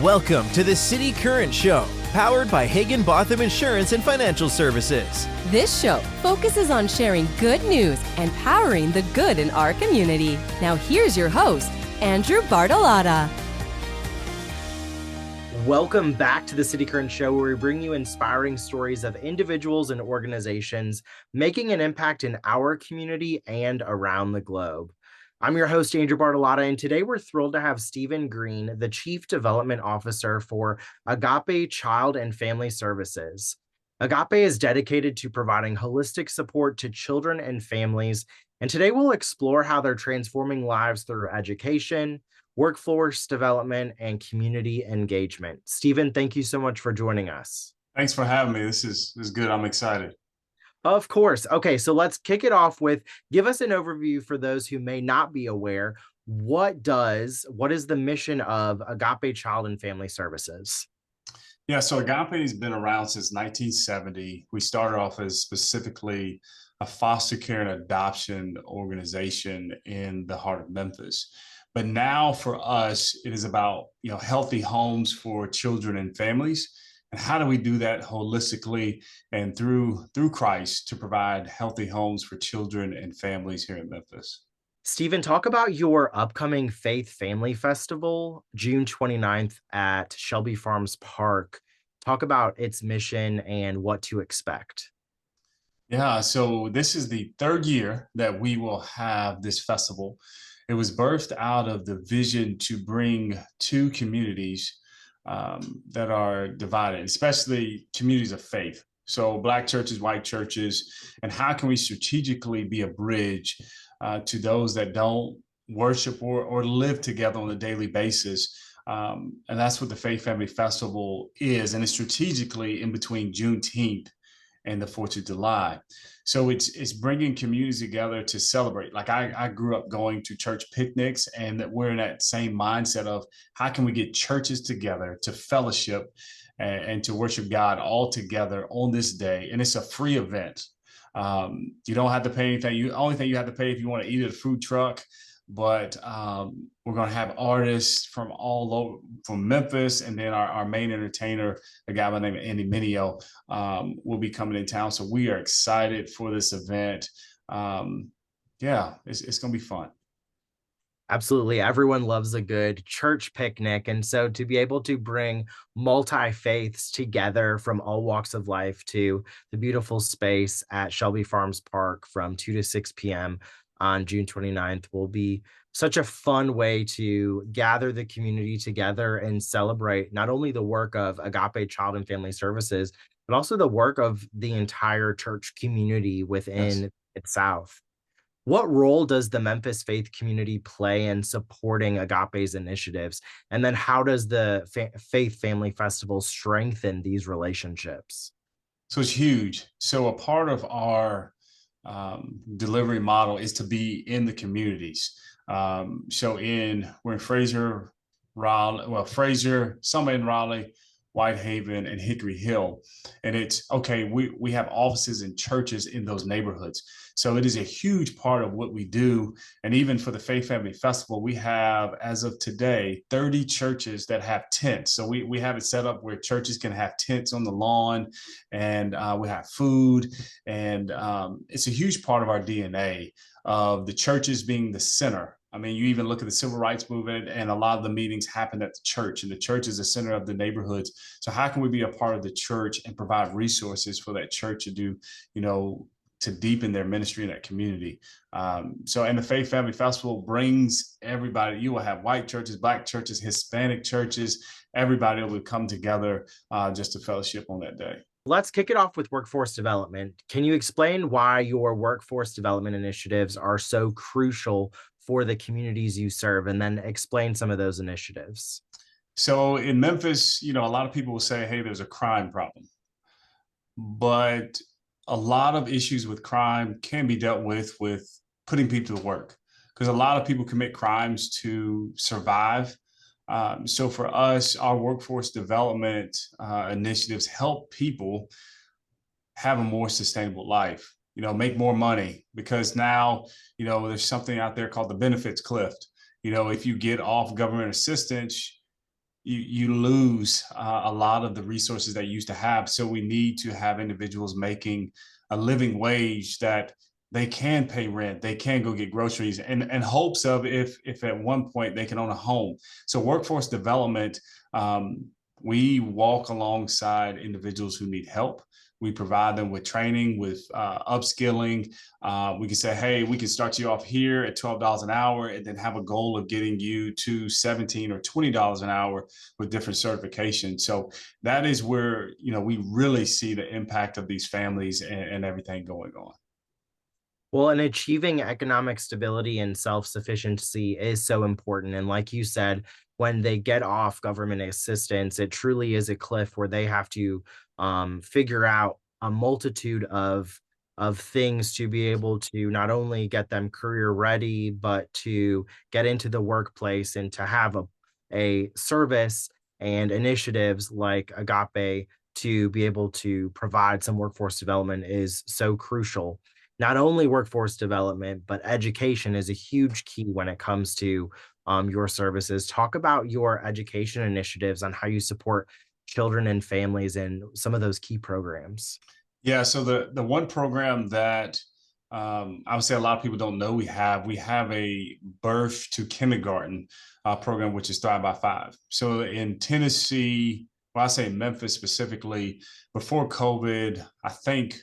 Welcome to the City Current Show, powered by Hagen-Botham Insurance and Financial Services. This show focuses on sharing good news and powering the good in our community. Now here's your host, Andrew Bartolotta. Welcome back to the City Current Show, where we bring you inspiring stories of individuals and organizations making an impact in our community and around the globe. I'm your host, Andrew Bartolotta, and today we're thrilled to have Stephen Green, the Chief Development Officer for Agape Child and Family Services. Agape is dedicated to providing holistic support to children and families, and today we'll explore how they're transforming lives through education, workforce development, and community engagement. Stephen, thank you so much for joining us. Thanks for having me. This is good. I'm excited. Of course. Okay, so let's kick it off with, give us an overview for those who may not be aware. What is the mission of Agape Child and Family Services? Yeah, so Agape has been around since 1970. We started off as specifically a foster care and adoption organization in the heart of Memphis. But now for us, it is about, healthy homes for children and families. And how do we do that holistically and through Christ to provide healthy homes for children and families here in Memphis? Stephen, talk about your upcoming Faith Family Festival, June 29th at Shelby Farms Park. Talk about its mission and what to expect. Yeah, so this is the third year that we will have this festival. It was birthed out of the vision to bring two communities that are divided, especially communities of faith. So Black churches, white churches, and how can we strategically be a bridge to those that don't worship or live together on a daily basis. And that's what the Faith Family Festival is. And it's strategically in between Juneteenth and the 4th of July. So it's bringing communities together to celebrate. Like I grew up going to church picnics, and that we're in that same mindset of how can we get churches together to fellowship and to worship God all together on this day. And it's a free event. You don't have to pay anything. Only thing you have to pay if you want to eat at a food truck. But we're going to have artists from all over, from Memphis, and then our main entertainer, a guy by the name of Andy Mineo, will be coming in town. So we are excited for this event. It's going to be fun. Absolutely. Everyone loves a good church picnic. And so to be able to bring multi-faiths together from all walks of life to the beautiful space at Shelby Farms Park from 2 to 6 p.m. on June 29th will be such a fun way to gather the community together and celebrate not only the work of Agape Child and Family Services, but also the work of the entire church community within itself. What role does the Memphis faith community play in supporting Agape's initiatives? And then how does the Faith Family Festival strengthen these relationships? So it's huge. So a part of our delivery model is to be in the communities. We're in Fraser, some in Raleigh, Whitehaven, and Hickory Hill. And it's okay, we have offices and churches in those neighborhoods. So it is a huge part of what we do. And even for the Faith Family Festival, we have, as of today, 30 churches that have tents. So we have it set up where churches can have tents on the lawn, and we have food. And it's a huge part of our DNA of the churches being the center. I mean, you even look at the civil rights movement, and a lot of the meetings happen at the church, and the church is the center of the neighborhoods. So how can we be a part of the church and provide resources for that church to do, to deepen their ministry in that community? And the Faith Family Festival brings everybody. You will have white churches, Black churches, Hispanic churches. Everybody will come together just to fellowship on that day. Let's kick it off with workforce development. Can you explain why your workforce development initiatives are so crucial for the communities you serve, and then explain some of those initiatives? So in Memphis, a lot of people will say, hey, there's a crime problem. But a lot of issues with crime can be dealt with putting people to work, because a lot of people commit crimes to survive. So for us, our workforce development initiatives help people have a more sustainable life, make more money, because now, there's something out there called the benefits cliff. If you get off government assistance, you lose a lot of the resources that you used to have. So we need to have individuals making a living wage that they can pay rent, they can go get groceries, and hopes of if at one point they can own a home. So workforce development, we walk alongside individuals who need help. We provide them with training, with upskilling. We can say, hey, we can start you off here at $12 an hour and then have a goal of getting you to $17 or $20 an hour with different certifications. So that is where, we really see the impact of these families and everything going on. Well, and achieving economic stability and self-sufficiency is so important. And like you said, when they get off government assistance, it truly is a cliff where they have to figure out a multitude of things to be able to not only get them career ready, but to get into the workplace and to have a service and initiatives like Agape to be able to provide some workforce development is so crucial. Not only workforce development, but education is a huge key when it comes to your services. Talk about your education initiatives on how you support children and families and some of those key programs. Yeah, so the one program that I would say a lot of people don't know we have a birth to kindergarten program, which is Thrive by Five. So in Tennessee, well, I say Memphis specifically, before COVID, I think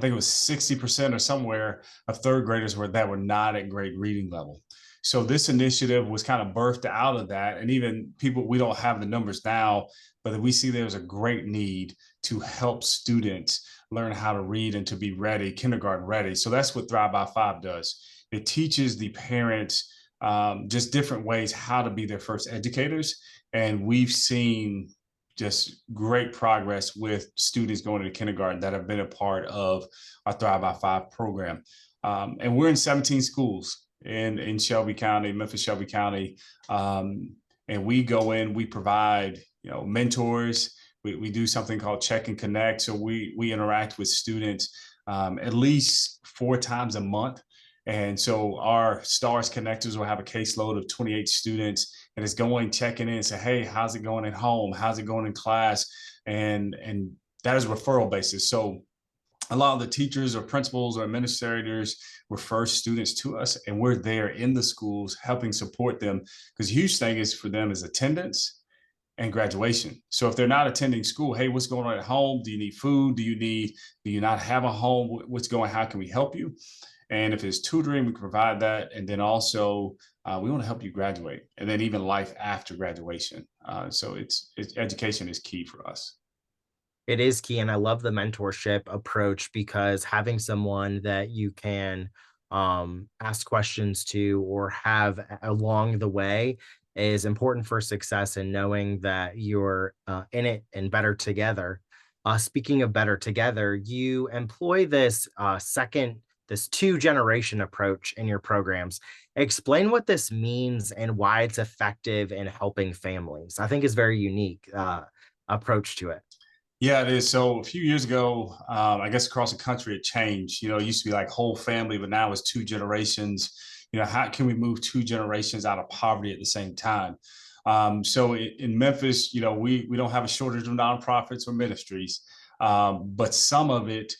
it was 60% or somewhere of third graders that were not at grade reading level. So this initiative was kind of birthed out of that. And even people, we don't have the numbers now, but we see there's a great need to help students learn how to read and to be ready, kindergarten ready. So that's what Thrive by Five does. It teaches the parents just different ways how to be their first educators. And we've seen just great progress with students going to kindergarten that have been a part of our Thrive by Five program. And we're in 17 schools in Shelby County, Memphis, Shelby County. And we go in, we provide, mentors. We do something called Check and Connect. So we interact with students at least 4 times a month. And so our STARS connectors will have a caseload of 28 students, and it's going, checking in, say, hey, how's it going at home? How's it going in class? And that is referral basis. So a lot of the teachers or principals or administrators refer students to us, and we're there in the schools helping support them, because a huge thing is for them is attendance and graduation. So if they're not attending school, hey, what's going on at home? Do you need food? Do you not have a home? What's going, how can we help you? And if it's tutoring, we can provide that. And then also, we want to help you graduate, and then even life after graduation. So it's education is key for us. It is key, and I love the mentorship approach because having someone that you can ask questions to or have along the way is important for success, and knowing that you're in it and better together. Speaking of better together, you employ this 2-generation approach in your programs. Explain what this means and why it's effective in helping families. I think it's very unique approach to it. Yeah, it is. So a few years ago, I guess across the country, it changed. It used to be like whole family, but now it's 2 generations. How can we move 2 generations out of poverty at the same time? So in Memphis, we don't have a shortage of nonprofits or ministries, but some of it,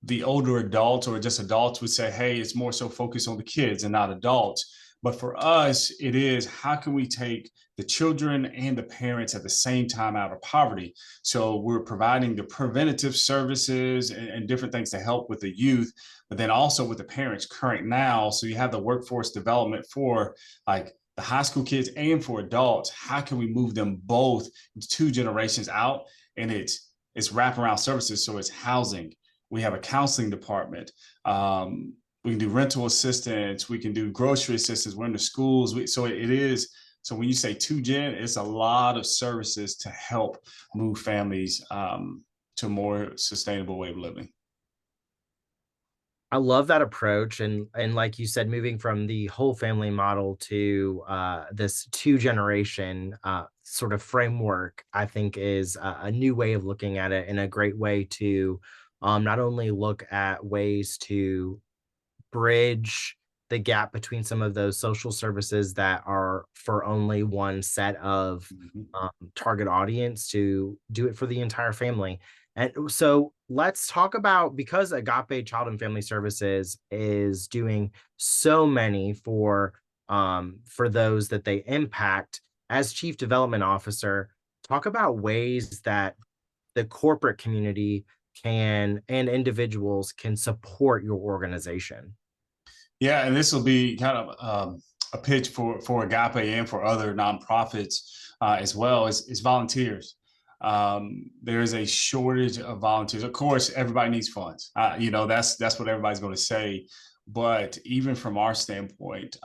the older adults or just adults would say, hey, it's more so focused on the kids and not adults. But for us, it is, how can we take the children and the parents at the same time out of poverty? So we're providing the preventative services and different things to help with the youth, but then also with the parents current now. So you have the workforce development for like the high school kids and for adults. How can we move them both 2 generations out? And it's wraparound services. So it's housing. We have a counseling department. We can do rental assistance. We can do grocery assistance. We're in the schools. So it is. So when you say 2-gen, it's a lot of services to help move families to a more sustainable way of living. I love that approach, and like you said, moving from the whole family model to this 2-generation sort of framework, I think is a new way of looking at it, and a great way to not only look at ways to bridge the gap between some of those social services that are for only one set of Mhm. target audience to do it for the entire family. And so let's talk about, because Agape Child and Family Services is doing so many for those that they impact. As Chief Development Officer, talk about ways that the corporate community can and individuals can support your organization. Yeah, and this will be kind of a pitch for Agape and for other nonprofits as well as volunteers. There is a shortage of volunteers. Of course, everybody needs funds. That's what everybody's going to say. But even from our standpoint,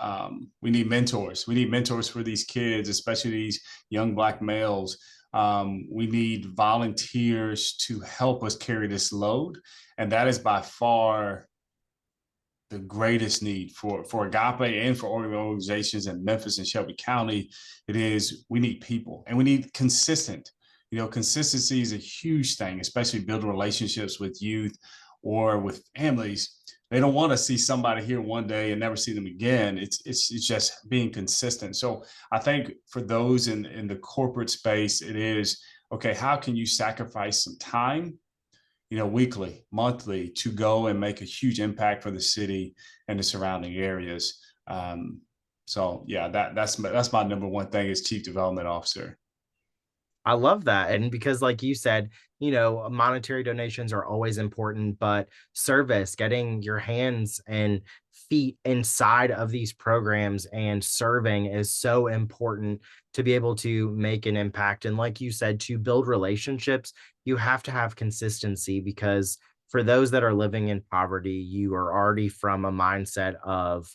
we need mentors. We need mentors for these kids, especially these young Black males. We need volunteers to help us carry this load, and that is by far the greatest need for Agape and for organizations in Memphis and Shelby County. It is, we need people, and we need consistent. Consistency is a huge thing, especially building relationships with youth or with families. They don't want to see somebody here one day and never see them again. It's just being consistent. So I think for those in the corporate space, it is okay. How can you sacrifice some time, weekly, monthly, to go and make a huge impact for the city and the surrounding areas? So yeah, that's my number one thing as Chief Development Officer. I love that. And because, like you said, monetary donations are always important, but service, getting your hands and feet inside of these programs and serving is so important to be able to make an impact. And like you said, to build relationships, you have to have consistency, because for those that are living in poverty, you are already from a mindset of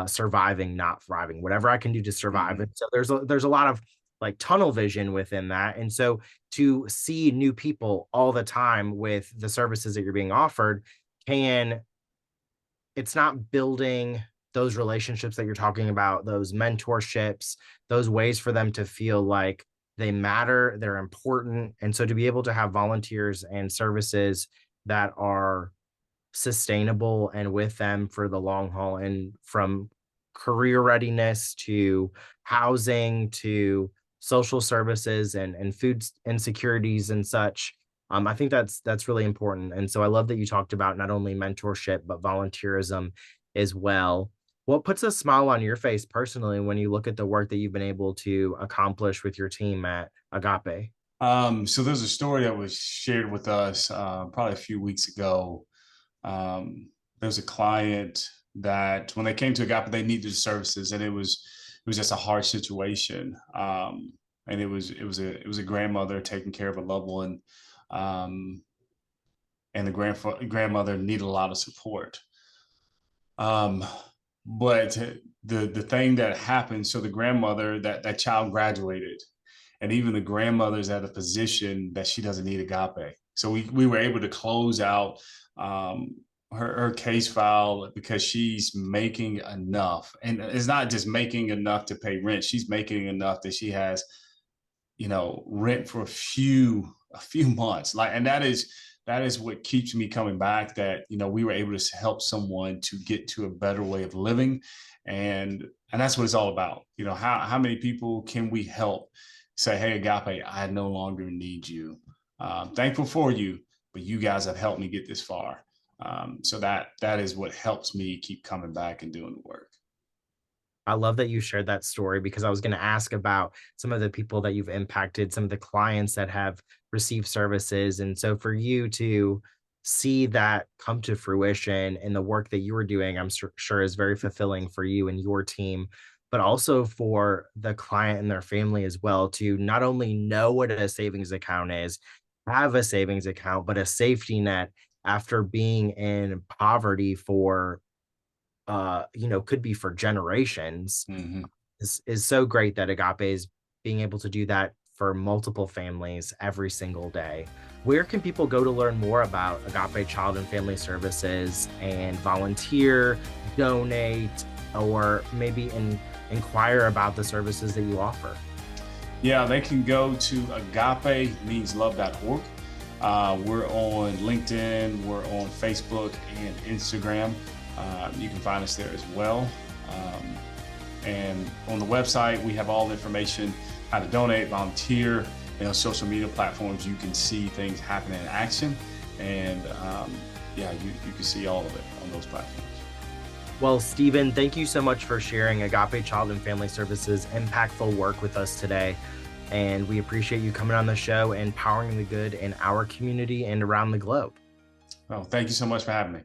surviving, not thriving, whatever I can do to survive. Mhm. And so there's a lot of like tunnel vision within that. And so to see new people all the time with the services that you're being offered, can it's not building those relationships that you're talking about, those mentorships, those ways for them to feel like they matter, they're important. And so to be able to have volunteers and services that are sustainable and with them for the long haul, and from career readiness to housing to social services and food insecurities and such. I think that's really important. And so I love that you talked about not only mentorship but volunteerism as well. What puts a smile on your face personally when you look at the work that you've been able to accomplish with your team at Agape? So there's a story that was shared with us probably a few weeks ago. There's a client that when they came to Agape, they needed services, and it was just a hard situation. And it was a grandmother taking care of a loved one, um, and the grandmother needed a lot of support. Um, but the thing that happened, so the grandmother, that child graduated, and even the grandmother's at a position that she doesn't need Agape. So we were able to close out um, her case file because she's making enough, and it's not just making enough to pay rent. She's making enough that she has, rent for a few months. Like, and that is what keeps me coming back, that, we were able to help someone to get to a better way of living. And that's what it's all about. How many people can we help say, hey, Agape, I no longer need you. Thankful for you, but you guys have helped me get this far. So that is what helps me keep coming back and doing the work. I love that you shared that story, because I was going to ask about some of the people that you've impacted, some of the clients that have received services. And so for you to see that come to fruition in the work that you were doing, I'm sure is very fulfilling for you and your team, but also for the client and their family as well, to not only know what a savings account is, have a savings account, but a safety net after being in poverty for could be for generations, Mhm. is so great that Agape is being able to do that for multiple families every single day. Where can people go to learn more about Agape Child and Family Services and volunteer, donate, or maybe inquire about the services that you offer? Yeah, they can go to agapemeanslove.org. We're on LinkedIn, we're on Facebook and Instagram. You can find us there as well. And on the website, we have all the information, how to donate, volunteer, and on social media platforms, you can see things happening in action. And you can see all of it on those platforms. Well, Stephen, thank you so much for sharing Agape Child and Family Services' impactful work with us today. And we appreciate you coming on the show and powering the good in our community and around the globe. Well, thank you so much for having me.